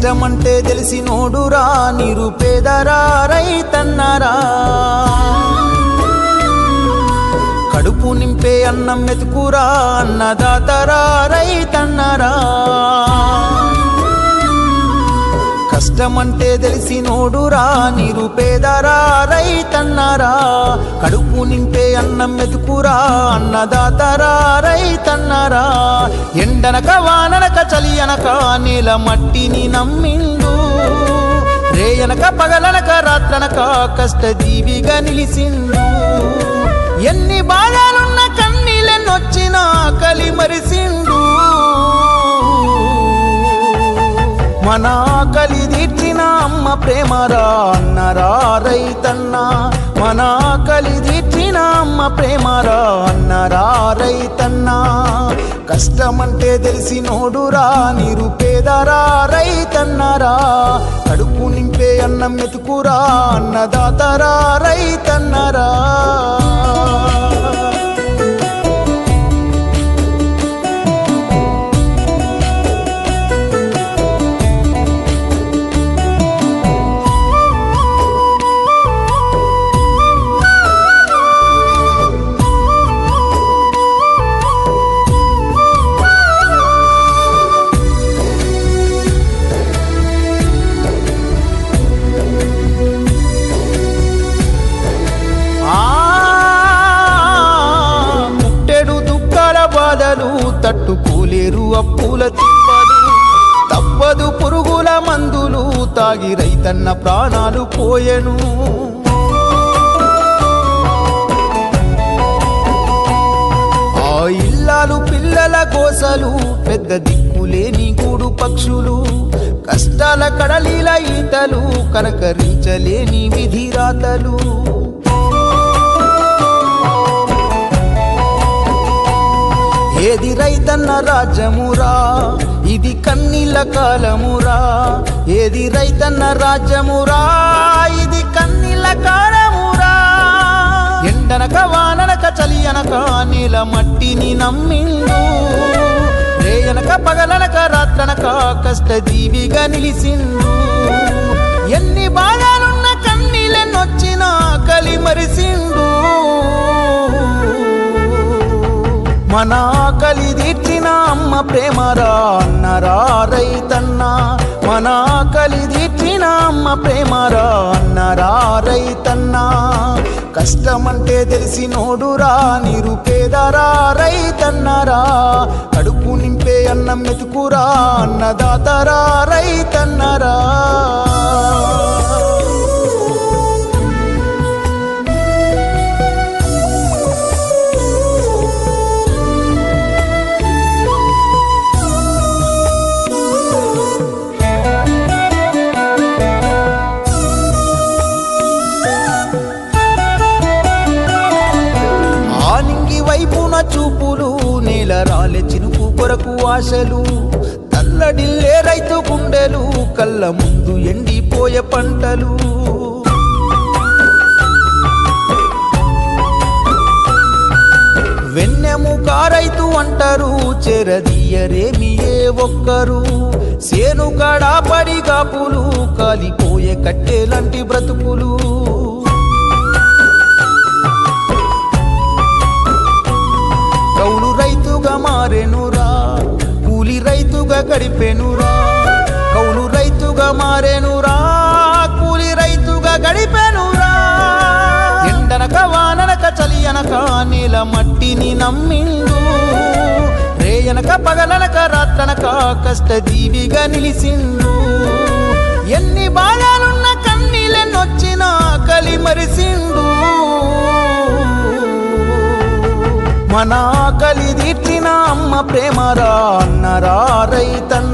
కష్టమంటే తెలిసినోడురా నిరుపేదరా రైతన్నరా కడుపు నింపే అన్నం మెతుకురా అన్నదాతరా రైతన్నరా కష్టమంటే తెలిసినోడురా నిరుపేదరా రైతన్నరా కడుపు నింపే అన్నం మెతుకురా అన్నదాతరా రైతన్నరా ఎండనక వాననక చలి అనక నేల మట్టిని నమ్మిండు రేయనక పగలనక రాత్రనక కష్టజీవిగా నిలిసిండు ఎన్ని బాధలున్న కన్నీళ్ళెన్నొచ్చినా ఆకలి మరిసిండు మన ఆకలి తీర్చిన అమ్మ ప్రేమరా అన్నరా రైతన్న మన ఆకలి తీర్చిన అమ్మ ప్రేమరా అన్నరా రైతన్న కష్టమంటే తెలిసినోడురా నిరుపేదరా రైతన్నరా కడుపు నింపే అన్నం మెతుకురా అన్నదాతరా రైతన్నరా తట్టుకోలేరు అప్పుల తిప్పలు తప్పదు పురుగుల మందులు తాగి రైతన్న ప్రాణాలు పోయెను ఆ ఇల్లాలు పిల్లల గోసలు పెద్ద దిక్కులేని గూడు పక్షులు కష్టాల కడలిల ఈతలు కనకరించలేని విధిరాతలు ఏది రైతన్న రాజ్యమురా ఇది కన్నీళ్ళ కాలమురా ఏది రైతన్న రాజ్యమురా ఇది కన్నీళ్ళ కాలమురా ఎండనక వాననక చలి అనక నీల మట్టిని నమ్మిండు రేయనక పగలనక రాత్రనక కష్టజీవిగా నిలిసిండు ఎన్ని బాధలున్న కన్నీళ్ళెన్నొచ్చినా ఆకలి మరిసిండు మన ఆకలి తీర్చిన అమ్మ ప్రేమరా అన్నరా రైతన్న మన ఆకలి తీర్చిన అమ్మ ప్రేమరా అన్నరా రైతన్న కష్టమంటే తెలిసినోడురా నిరుపేదరా రైతన్నరా కడుపు నింపే అన్నం మెతుకురా అన్నదాతరా రైతన్నరా వైపున చూపులు నేల రాలే చినుకు కొరకు ఆశలు తల్లడిల్లే రైతు గుండెలు కళ్ళ ముందు ఎండిపోయే పంటలు వెన్నెముక రైతు అంటారు చెరదీయరేమి ఏ ఒక్కరు సేను కాడా పడి కాపులు కాలిపోయే కట్టెలాంటి బ్రతుకులు కౌలు రైతుగా మారెనురా కూలి రైతుగా గడిపెనురా కౌలు రైతుగా మారెనురా కూలి రైతుగా గడిపెనురా ఎండనక వాననక చలి అనక నీల మట్టిని నమ్మిండు రేయనక పగలనక రాత్రనక కష్టజీవిగా నిలిసిండు ఎన్ని బాధలున్న కన్నీళ్ళెన్నొచ్చినా ఆకలి మరిసిండు మన ఆకలి తీర్చిన అమ్మ ప్రేమరా అన్నరా రైతన్న